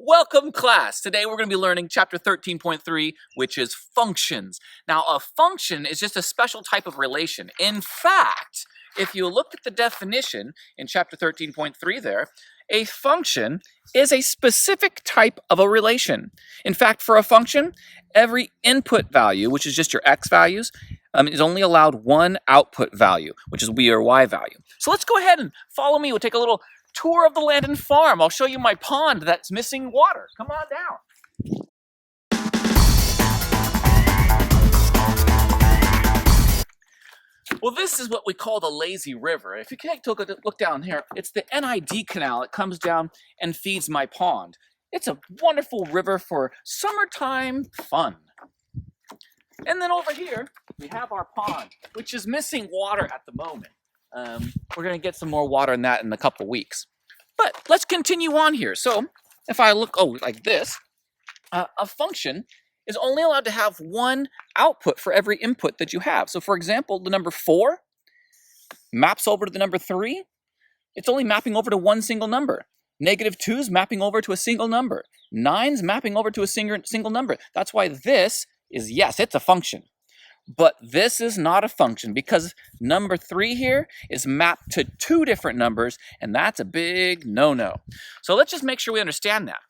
Welcome, class. Today we're going to be learning chapter 13.3, which is functions. Now, a function is just a special type of relation. In fact, if you look at the definition in chapter 13.3 there, a function is a specific type of a relation. In fact, for a function, every input value, which is just your x values, is only allowed one output value, which is y or y value. So let's go ahead and follow me. We'll take a little tour of the land and farm. I'll show you my pond that's missing water. Come on down. Well, this is what we call the lazy river. If you can take a look down here, it's the NID canal. It comes down and feeds my pond. It's a wonderful river for summertime fun. And then over here, we have our pond, which is missing water at the moment. We're going to get some more water in that in a couple weeks. But let's continue on here. So if I look, like this, a function is only allowed to have one output for every input that you have. So for example, the number 4 maps over to the number 3. It's only mapping over to one single number. -2 is mapping over to a single number. 9's mapping over to a single number. That's why this is, yes, it's a function. But this is not a function because number 3 here is mapped to 2 different numbers, and that's a big no-no. So let's just make sure we understand that.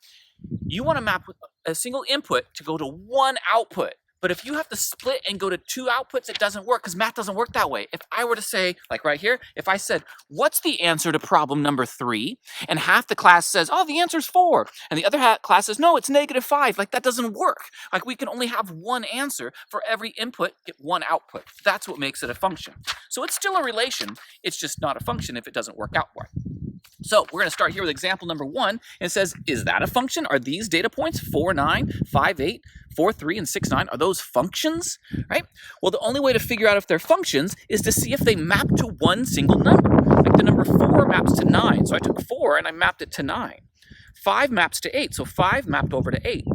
You want to map a single input to go to one output. But if you have to split and go to 2 outputs, it doesn't work because math doesn't work that way. If I were to say, like right here, if I said, what's the answer to problem number 3? And half the class says, oh, the answer's 4. And the other class says, no, it's -5. Like that doesn't work. Like we can only have one answer for every input, get one output. That's what makes it a function. So it's still a relation. It's just not a function if it doesn't work out right. So we're going to start here with example number 1. And it says, is that a function? Are these data points 4, 9, 5, 8, 4, 3, and 6, 9? Are those functions? Right? Well, the only way to figure out if they're functions is to see if they map to one single number. Like the number 4 maps to 9. So I took 4 and I mapped it to 9. 5 maps to 8. So 5 mapped over to 8.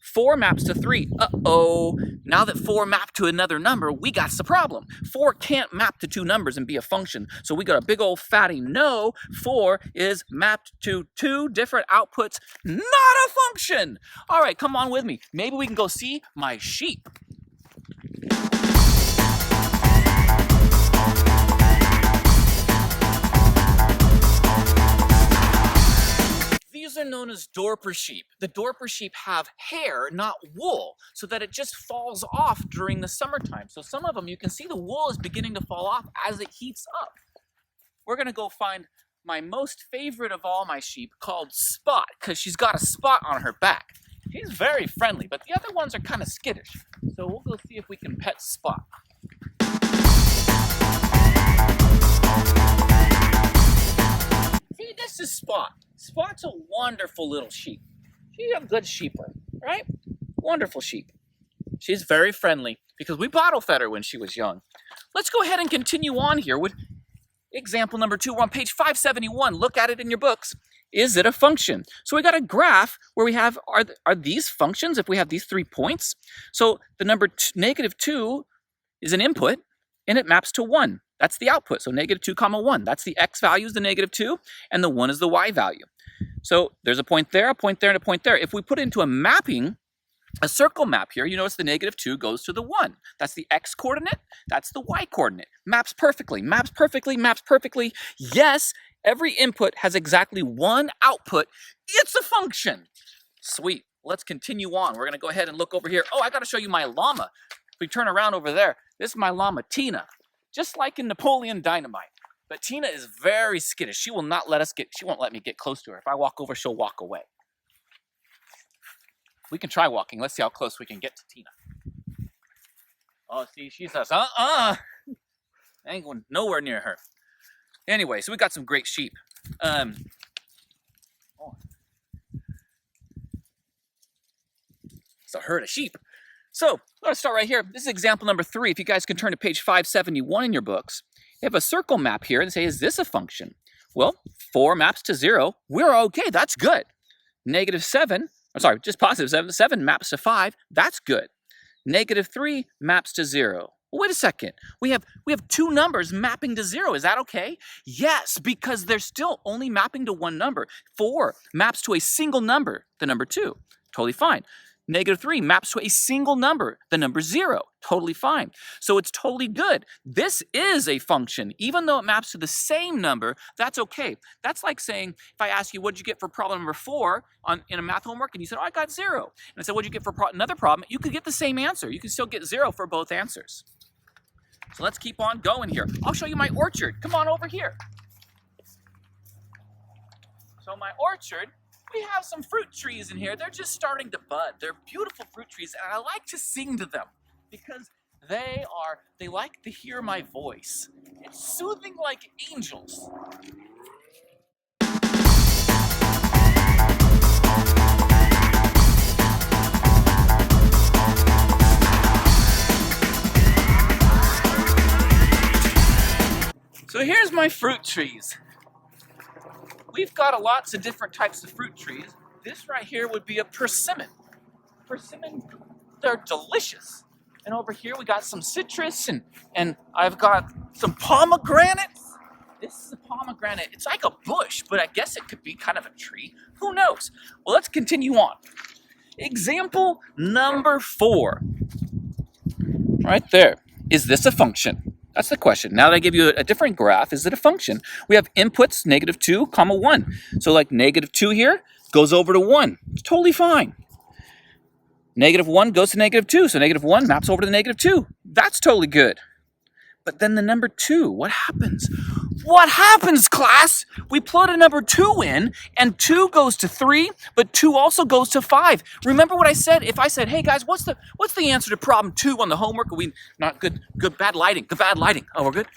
4 maps to 3. Uh-oh. Now that 4 mapped to another number, we got the problem. 4 can't map to 2 numbers and be a function. So we got a big old fatty no. 4 is mapped to 2 different outputs. Not a function. All right, come on with me. Maybe we can go see my sheep. These are known as Dorper sheep. The Dorper sheep have hair, not wool, so that it just falls off during the summertime. So some of them, you can see the wool is beginning to fall off as it heats up. We're going to go find my most favorite of all my sheep called Spot, because she's got a spot on her back. She's very friendly, but the other ones are kind of skittish. So we'll go see if we can pet Spot. See, this is Spot. Spot's a wonderful little sheep. She's a good sheeper, right? Wonderful sheep. She's very friendly because we bottle fed her when she was young. Let's go ahead and continue on here with example number 2. We're on page 571. Look at it in your books. Is it a function? So we got a graph where we have, are these functions if we have these 3 points? So the number -2 is an input and it maps to 1. That's the output. So -2, 1. That's the x value is the -2, and the 1 is the y value. So there's a point there, and a point there. If we put it into a mapping, a circle map here, you notice the -2 goes to the 1. That's the x coordinate. That's the y coordinate. Maps perfectly, maps perfectly, maps perfectly. Yes, every input has exactly one output. It's a function. Sweet. Let's continue on. We're going to go ahead and look over here. Oh, I got to show you my llama. If we turn around over there, this is my llama, Tina. Just like in Napoleon Dynamite. But Tina is very skittish. She will not let she won't let me get close to her. If I walk over, she'll walk away. We can try walking. Let's see how close we can get to Tina. Oh, see, she says, I ain't going nowhere near her. Anyway, so we got some great sheep. It's a herd of sheep. So let's start right here. This is example number 3. If you guys can turn to page 571 in your books, you have a circle map here and say, is this a function? Well, 4 maps to 0. We're okay. That's good. -7, I'm sorry, just +7. 7 maps to 5. That's good. -3 maps to 0. Well, wait a second. We have two numbers mapping to 0. Is that okay? Yes, because they're still only mapping to one number. 4 maps to a single number, the number 2. Totally fine. -3 maps to a single number, the number 0. Totally fine. So it's totally good. This is a function. Even though it maps to the same number, that's okay. That's like saying, if I ask you, what did you get for problem number 4 in a math homework? And you said, oh, I got 0. And I said, what did you get for another problem? You could get the same answer. You can still get 0 for both answers. So let's keep on going here. I'll show you my orchard. Come on over here. So my orchard, we have some fruit trees in here. They're just starting to bud. They're beautiful fruit trees, and I like to sing to them because they like to hear my voice. It's soothing like angels. So here's my fruit trees. We've got lots of different types of fruit trees. This right here would be a persimmon. Persimmon, they're delicious. And over here we got some citrus and I've got some pomegranates. This is a pomegranate. It's like a bush, but I guess it could be kind of a tree. Who knows? Well, let's continue on. Example number 4. Right there. Is this a function? That's the question. Now that I give you a different graph, is it a function? We have inputs, -2, 1. So like -2 here goes over to 1. It's totally fine. -1 goes to -2, so -1 maps over to -2. That's totally good. But then the number 2, what happens? What happens, class? We plug a number 2 in, and 2 goes to 3, but 2 also goes to 5. Remember what I said? If I said, hey guys, what's the answer to problem 2 on the homework? Are we not good? Good, bad lighting. Good, bad lighting. Oh, we're good.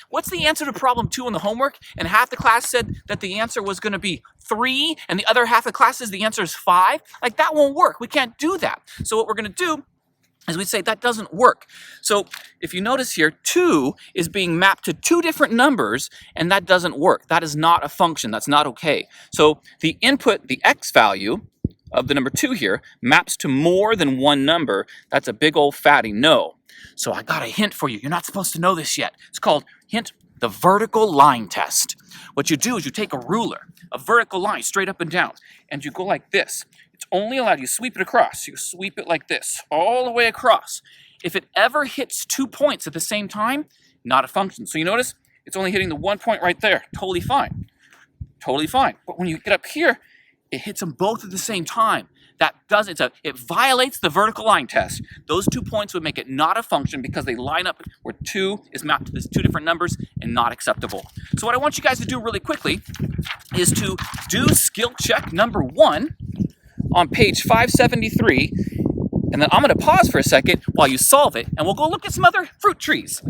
What's the answer to problem 2 on the homework? And half the class said that the answer was going to be 3, and the other half of the class says the answer is 5. Like, that won't work. We can't do that. So what we're going to do as we say, that doesn't work. So if you notice here, 2 is being mapped to 2 different numbers, and that doesn't work. That is not a function. That's not okay. So the input, the x value of the number 2 here, maps to more than one number. That's a big old fatty no. So I got a hint for you. You're not supposed to know this yet. It's called, hint, the vertical line test. What you do is you take a ruler, a vertical line straight up and down, and you go like this. It's only allowed, you sweep it across. You sweep it like this, all the way across. If it ever hits 2 points at the same time, not a function. So you notice, it's only hitting the 1 point right there. Totally fine. Totally fine. But when you get up here, it hits them both at the same time. It violates the vertical line test. Those 2 points would make it not a function because they line up where 2 is mapped to these 2 different numbers and not acceptable. So what I want you guys to do really quickly is to do skill check number 1 on page 573, and then I'm going to pause for a second while you solve it, and we'll go look at some other fruit trees.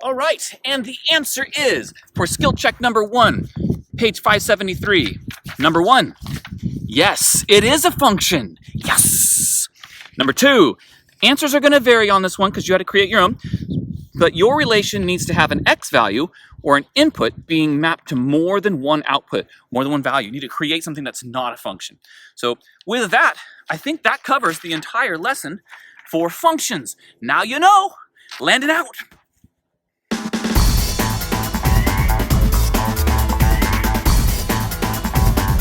All right, and the answer is, for skill check number 1, page 573, number 1, yes, it is a function. Yes. Number 2, answers are going to vary on this one because you had to create your own, but your relation needs to have an x value or an input being mapped to more than one output, more than one value. You need to create something that's not a function. So with that, I think that covers the entire lesson for functions. Now you know. Land it out.